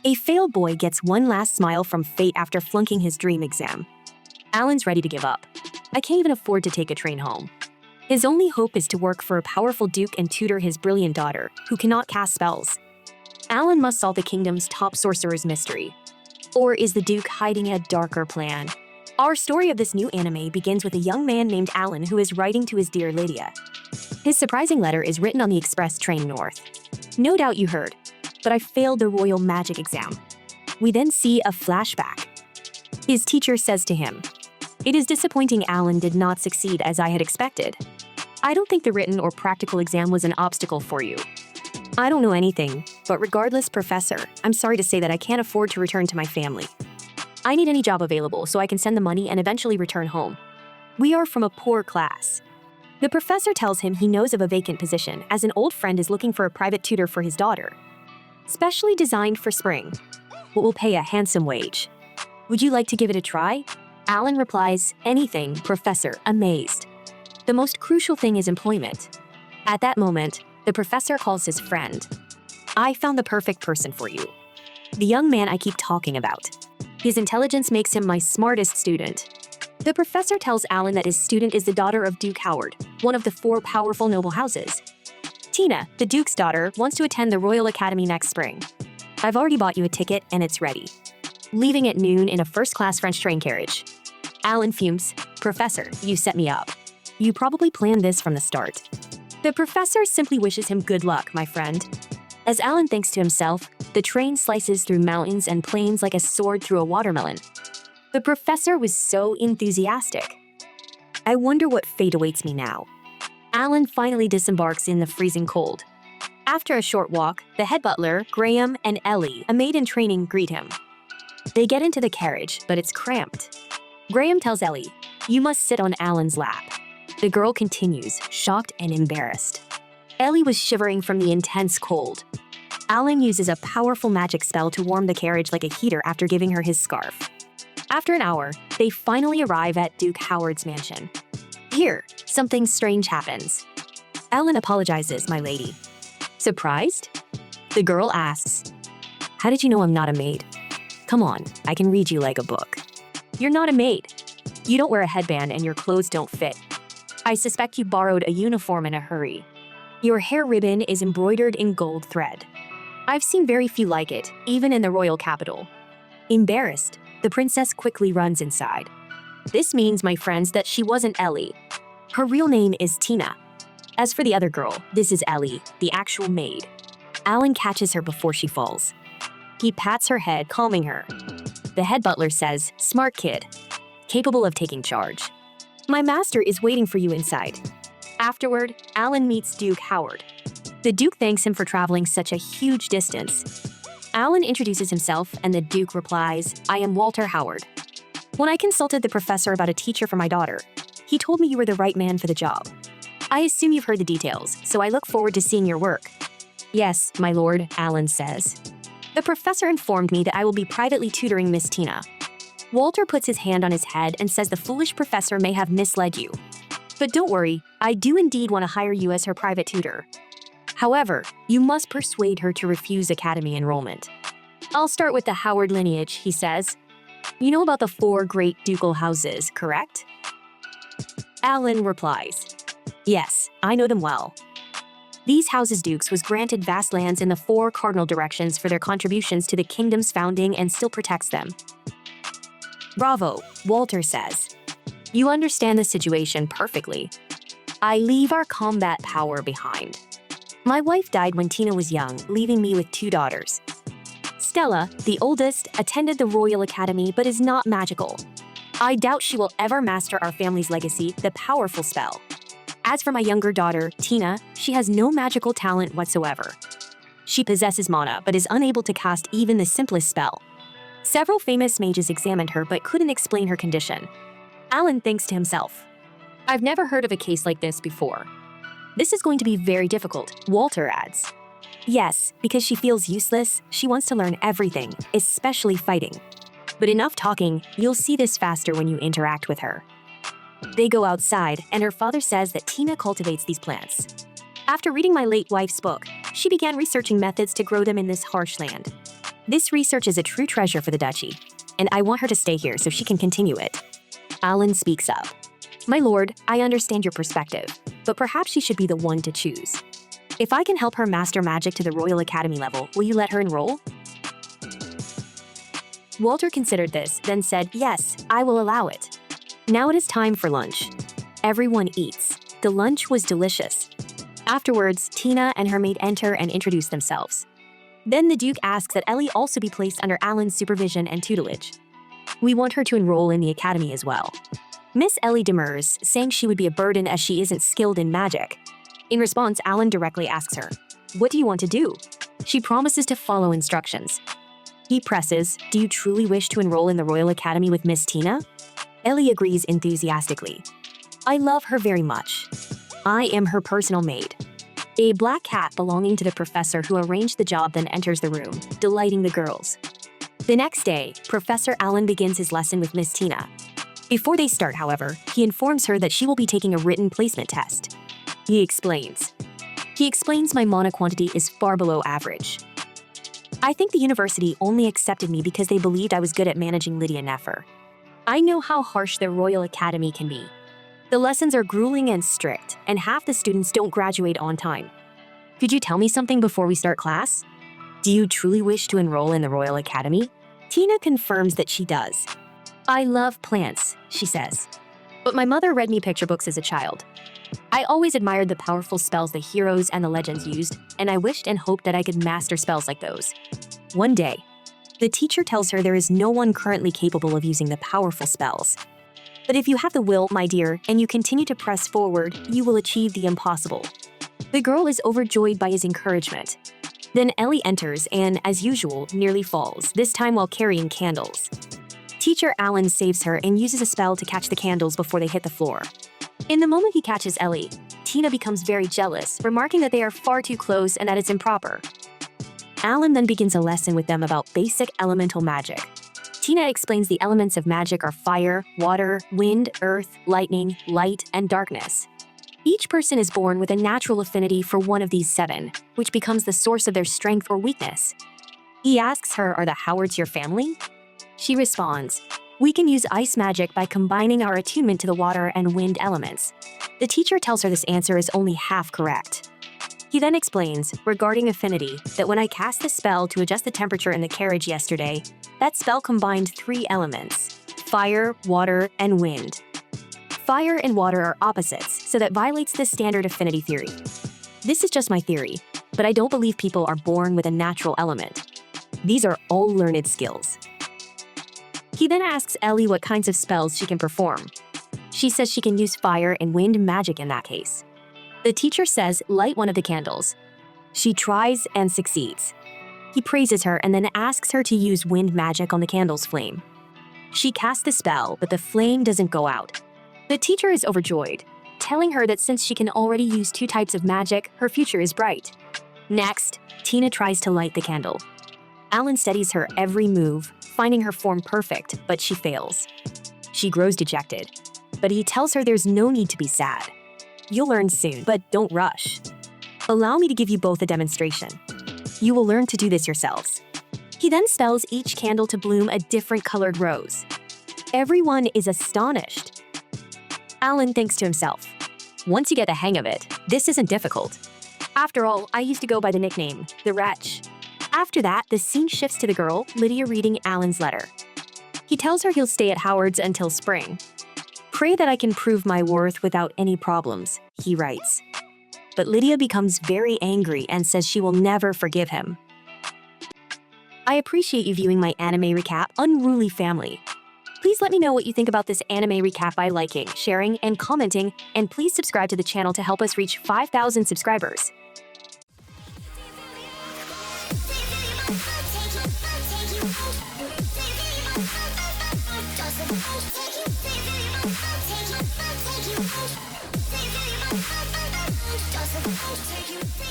A failed boy gets one last smile from fate after flunking his dream exam. Alan's ready to give up. I can't even afford to take a train home. His only hope is to work for a powerful duke and tutor his brilliant daughter, who cannot cast spells. Alan must solve the kingdom's top sorcerer's mystery. Or is the duke hiding a darker plan? Our story of this new anime begins with a young man named Alan who is writing to his dear Lydia. His surprising letter is written on the express train north. No doubt you heard, but I failed the royal magic exam. We then see a flashback. His teacher says to him, "It is disappointing Alan did not succeed as I had expected. I don't think the written or practical exam was an obstacle for you. I don't know anything, but regardless, Professor, I'm sorry to say that I can't afford to return to my family. I need any job available so I can send the money and eventually return home. We are from a poor class." The professor tells him he knows of a vacant position as an old friend is looking for a private tutor for his daughter. Specially designed for spring, but will pay a handsome wage. Would you like to give it a try? Alan replies, "Anything, Professor," amazed. The most crucial thing is employment. At that moment, the professor calls his friend. "I found the perfect person for you. The young man I keep talking about. His intelligence makes him my smartest student." The professor tells Alan that his student is the daughter of Duke Howard, one of the 4 powerful noble houses. Tina, the Duke's daughter, wants to attend the Royal Academy next spring. I've already bought you a ticket and it's ready. Leaving at noon in a first-class French train carriage. Alan fumes. "Professor, you set me up. You probably planned this from the start." The professor simply wishes him good luck, my friend. As Alan thinks to himself, the train slices through mountains and plains like a sword through a watermelon. The professor was so enthusiastic. I wonder what fate awaits me now. Alan finally disembarks in the freezing cold. After a short walk, the head butler, Graham, and Ellie, a maid in training, greet him. They get into the carriage, but it's cramped. Graham tells Ellie, "You must sit on Alan's lap." The girl continues, shocked and embarrassed. Ellie was shivering from the intense cold. Alan uses a powerful magic spell to warm the carriage like a heater after giving her his scarf. After an hour, they finally arrive at Duke Howard's mansion. Here, something strange happens. Alan apologizes, "My lady." Surprised? The girl asks, "How did you know I'm not a maid? Come on, I can read you like a book." "You're not a maid. You don't wear a headband and your clothes don't fit. I suspect you borrowed a uniform in a hurry. Your hair ribbon is embroidered in gold thread. I've seen very few like it, even in the royal capital." Embarrassed, the princess quickly runs inside. This means, my friends, that she wasn't Ellie. Her real name is Tina. As for the other girl, this is Ellie, the actual maid. Alan catches her before she falls. He pats her head, calming her. The head butler says, "Smart kid, capable of taking charge. My master is waiting for you inside." Afterward, Alan meets Duke Howard. The Duke thanks him for traveling such a huge distance. Alan introduces himself and the Duke replies, "I am Walter Howard. When I consulted the professor about a teacher for my daughter, he told me you were the right man for the job. I assume you've heard the details, so I look forward to seeing your work." "Yes, my lord," Alan says. "The professor informed me that I will be privately tutoring Miss Tina." Walter puts his hand on his head and says the foolish professor may have misled you. "But don't worry, I do indeed want to hire you as her private tutor. However, you must persuade her to refuse academy enrollment." "I'll start with the Howard lineage," he says. "You know about the 4 great ducal houses, correct?" Alan replies, "Yes, I know them well. These houses' dukes was granted vast lands in the 4 cardinal directions for their contributions to the kingdom's founding and still protects them." "Bravo," Walter says. "You understand the situation perfectly. I leave our combat power behind. My wife died when Tina was young, leaving me with 2 daughters. Stella, the oldest, attended the Royal Academy but is not magical. I doubt she will ever master our family's legacy, the powerful spell. As for my younger daughter, Tina, she has no magical talent whatsoever. She possesses mana but is unable to cast even the simplest spell. Several famous mages examined her but couldn't explain her condition." Alan thinks to himself, "I've never heard of a case like this before. This is going to be very difficult," Walter adds. "Yes, because she feels useless, she wants to learn everything, especially fighting. But enough talking, you'll see this faster when you interact with her." They go outside, and her father says that Tina cultivates these plants. After reading my late wife's book, she began researching methods to grow them in this harsh land. This research is a true treasure for the duchy, and I want her to stay here so she can continue it. Alan speaks up. My lord, I understand your perspective, but perhaps she should be the one to choose. If I can help her master magic to the Royal Academy level, will you let her enroll? Walter considered this, then said, yes, I will allow it. Now it is time for lunch. Everyone eats. The lunch was delicious. Afterwards, Tina and her maid enter and introduce themselves. Then the Duke asks that Ellie also be placed under Alan's supervision and tutelage. We want her to enroll in the academy as well. Miss Ellie demurs, saying she would be a burden as she isn't skilled in magic. In response, Alan directly asks her, what do you want to do? She promises to follow instructions. He presses, do you truly wish to enroll in the Royal Academy with Miss Tina? Ellie agrees enthusiastically. I love her very much. I am her personal maid. A black cat belonging to the professor who arranged the job then enters the room, delighting the girls. The next day, Professor Alan begins his lesson with Miss Tina. Before they start, however, he informs her that she will be taking a written placement test. He explains my mana quantity is far below average. I think the university only accepted me because they believed I was good at managing Lydia Nefer. I know how harsh their Royal Academy can be. The lessons are grueling and strict, and half the students don't graduate on time. Could you tell me something before we start class? Do you truly wish to enroll in the Royal Academy? Tina confirms that she does. I love plants, she says. But my mother read me picture books as a child. I always admired the powerful spells the heroes and the legends used, and I wished and hoped that I could master spells like those. One day, the teacher tells her there is no one currently capable of using the powerful spells. But if you have the will, my dear, and you continue to press forward, you will achieve the impossible. The girl is overjoyed by his encouragement. Then Ellie enters and, as usual, nearly falls, this time while carrying candles. Teacher Alan saves her and uses a spell to catch the candles before they hit the floor. In the moment he catches Ellie, Tina becomes very jealous, remarking that they are far too close and that it's improper. Alan then begins a lesson with them about basic elemental magic. Tina explains the elements of magic are fire, water, wind, earth, lightning, light, and darkness. Each person is born with a natural affinity for one of these 7, which becomes the source of their strength or weakness. He asks her, are the Howards your family? She responds, we can use ice magic by combining our attunement to the water and wind elements. The teacher tells her this answer is only half correct. He then explains, regarding affinity, that when I cast the spell to adjust the temperature in the carriage yesterday, that spell combined 3 elements: fire, water, and wind. Fire and water are opposites, so that violates the standard affinity theory. This is just my theory, but I don't believe people are born with a natural element. These are all learned skills. He then asks Ellie what kinds of spells she can perform. She says she can use fire and wind magic in that case. The teacher says, light one of the candles. She tries and succeeds. He praises her and then asks her to use wind magic on the candle's flame. She casts the spell, but the flame doesn't go out. The teacher is overjoyed, telling her that since she can already use 2 types of magic, her future is bright. Next, Tina tries to light the candle. Alan studies her every move, finding her form perfect, but she fails. She grows dejected, but he tells her there's no need to be sad. You'll learn soon, but don't rush. Allow me to give you both a demonstration. You will learn to do this yourselves. He then spells each candle to bloom a different colored rose. Everyone is astonished. Alan thinks to himself, once you get the hang of it, this isn't difficult. After all, I used to go by the nickname, the Wretch. After that, the scene shifts to the girl, Lydia, reading Alan's letter. He tells her he'll stay at Howard's until spring. Pray that I can prove my worth without any problems, he writes. But Lydia becomes very angry and says she will never forgive him. I appreciate you viewing my anime recap, Unruly Family. Please let me know what you think about this anime recap by liking, sharing, and commenting, and please subscribe to the channel to help us reach 5,000 subscribers. Take you